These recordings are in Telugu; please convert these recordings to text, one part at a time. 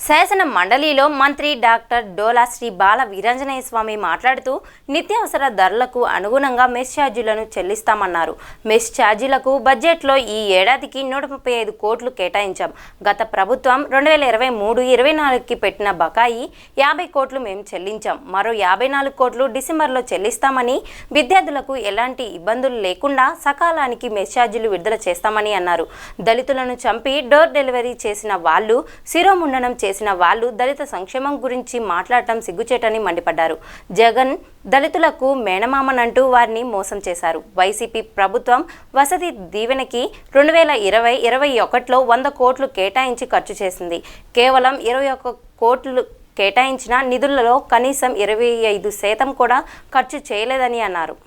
శాసన మండలిలో మంత్రి డాక్టర్ డోలా శ్రీ బాల వీరాంజనేయ స్వామి మాట్లాడుతూ నిత్యావసర ధరలకు అనుగుణంగా మెస్ ఛార్జీలను చెల్లిస్తామన్నారు. మెస్ ఛార్జీలకు బడ్జెట్లో ఈ ఏడాదికి 135 కోట్లు కేటాయించాం. గత ప్రభుత్వం 2023-24కి పెట్టిన బకాయి 50 కోట్లు మేము చెల్లించాం. మరో 54 కోట్లు డిసెంబర్లో చెల్లిస్తామని, విద్యార్థులకు ఎలాంటి ఇబ్బందులు లేకుండా సకాలానికి మెస్ ఛార్జీలు విడుదల చేస్తామని అన్నారు. దళితులను చంపి డోర్ డెలివరీ చేసిన వాళ్ళు, శిరోముండనం చేసిన వాళ్ళు దళిత సంక్షేమం గురించి మాట్లాడటం సిగ్గుచేటని మండిపడ్డారు. జగన్ దళితులకు మేనమామనంటూ వారిని మోసం చేశారు. వైసీపీ ప్రభుత్వం వసతి దీవెనకి 2020-21లో 100 కోట్లు కేటాయించి ఖర్చు చేసింది. కేవలం 21 కోట్లు కేటాయించిన నిధులలో కనీసం 25% కూడా ఖర్చు చేయలేదని అన్నారు.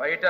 బయట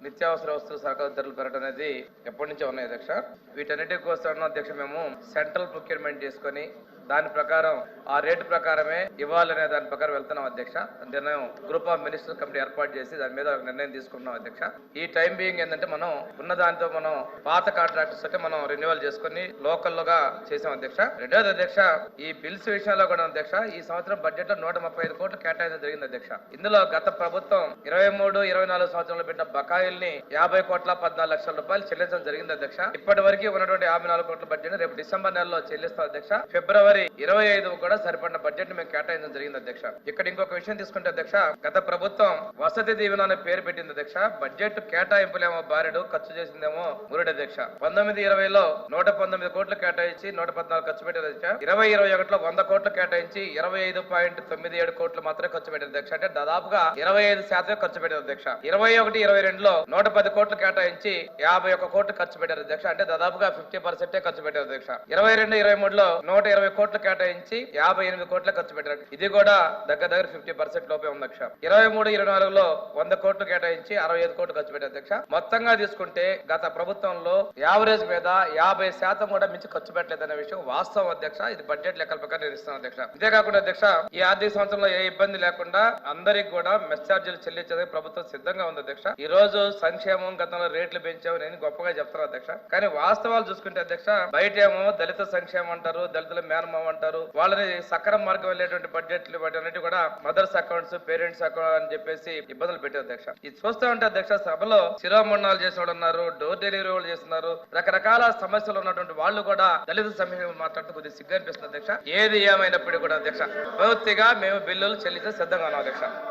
నిత్యావసర వస్తువుల సరకుల ధరలు పెరగడం అనేది ఎప్పటి నుంచో ఉన్నాయి అధ్యక్ష. వీటన్నిటి కోసం అధ్యక్ష మేము సెంట్రల్ ప్రొక్యూర్మెంట్ చేసుకొని దాని ప్రకారం ఆ రేటు ప్రకారమే ఇవ్వాలనే దాని ప్రకారం వెళ్తున్నాం అధ్యక్ష. నిర్ణయం గ్రూప్ ఆఫ్ మినిస్టర్ కమిటీ ఏర్పాటు చేసి దాని మీద నిర్ణయం తీసుకున్నాం అధ్యక్ష. ఈ టైం బీయింగ్ ఏంటంటే మనం ఉన్న దాంతో మనం పాత కాంట్రాక్టర్స్ అంటే మనం రెన్యువల్ చేసుకుని లోకల్గా చేసాం అధ్యక్ష. రెండోది అధ్యక్ష, ఈ బిల్స్ విషయంలో కూడా అధ్యక్ష ఈ సంవత్సరం బడ్జెట్ లో 135 కోట్లు కేటాయించడం జరిగింది అధ్యక్ష. ఇందులో గత ప్రభుత్వం 23-24 సంవత్సరంలో పెట్టిన బకాయిల్ని 50 కోట్ల 14 లక్షల రూపాయలు చెల్లించడం జరిగింది అధ్యక్ష. ఇప్పటి వరకు ఉన్నటువంటి 54 కోట్ల బడ్జెట్ రేపు డిసెంబర్ నెలలో చెల్లిస్తాం అధ్యక్ష. ఫిబ్రవరి 25 కూడా సరిపడిన బడ్జెట్ మేము కేటాయించడం జరిగింది అధ్యక్ష. ఇక్కడ ఇంకొక విషయం తీసుకుంటే అధ్యక్ష, గత ప్రభుత్వం వసతి దీవెన అనే పేరు పెట్టింది అధ్యక్ష. బడ్జెట్ కేటాయింపులేమో బారెడు, ఖర్చు చేసిందేమో మురుడు అధ్యక్ష. 19-20లో 119 కోట్లు కేటాయించి 114 ఖర్చు పెట్టారు అధ్యక్ష. 20-21లో 100 కోట్లు కేటాయించి 25.97 కోట్లు మాత్రమే ఖర్చు పెట్టారు అధ్యక్ష. అంటే దాదాపుగా 25% ఖర్చు పెట్టారు అధ్యక్ష. 21-22లో 110 కోట్లు కేటాయించి 51 కోట్లు ఖర్చు పెట్టారు అధ్యక్ష. అంటే దాదాపుగా 50% ఖర్చు పెట్టారు అధ్యక్ష. 22-23లో 120 కోట్లు కేటాయించి 58 కోట్ల ఖర్చు పెట్టారు. ఇది కూడా దగ్గర 50% లోపే ఉంది అధ్యక్ష. 23-24లో 100 కోట్లు కేటాయించి 65 కోట్లు ఖర్చు పెట్టారు అధ్యక్ష. మొత్తంగా తీసుకుంటే గత ప్రభుత్వంలో యావరేజ్ మీద 50% కూడా మించి ఖర్చు పెట్టలేదనే విషయం వాస్తవం అధ్యక్ష. ఇది బడ్జెట్ లెక్కల ప్రకారం నేను ఇస్తాను అధ్యక్ష. ఇదే కాకుండా అధ్యక్ష, ఈ ఆర్థిక సంవత్సరంలో ఏ ఇబ్బంది లేకుండా అందరికి కూడా మెస్ ఛార్జీలు చెల్లించేందుకు ప్రభుత్వం సిద్ధంగా ఉంది అధ్యక్ష. ఈ రోజు సంక్షేమం గతంలో రేట్లు పెంచావు నేను గొప్పగా చెప్తాను అధ్యక్ష. కానీ వాస్తవాలు చూసుకుంటే అధ్యక్ష, బయట ఏమో దళిత సంక్షేమం అంటారు, దళితుల మేనమామ అంటారు, వాళ్ళని సక్రమ మార్గం వెళ్ళేటువంటి బడ్జెట్లు వాటి కూడా మదర్స్ అకౌంట్స్, పేరెంట్స్ అకౌంట్ అని చెప్పేసి ఇబ్బందులు పెట్టారు అధ్యక్ష. ఇది చూస్తూ ఉంటే అధ్యక్ష, సభలో శిరోమండనాలు చేసిన వాళ్ళు ఉన్నారు, డోర్ డెలివరీ వాళ్ళు చేస్తున్నారు, రకరకాల సమస్యలు ఉన్నటువంటి వాళ్ళు కూడా దళిత సమస్యలు మాట్లాడుతూ కొద్దిగా సిగ్గు అనిపిస్తుంది అధ్యక్ష. ఏది ఏమైనప్పటికీ కూడా అధ్యక్ష, పూర్తిగా మేము బిల్లులు చెల్లించే సిద్ధంగా ఉన్నాం అధ్యక్ష.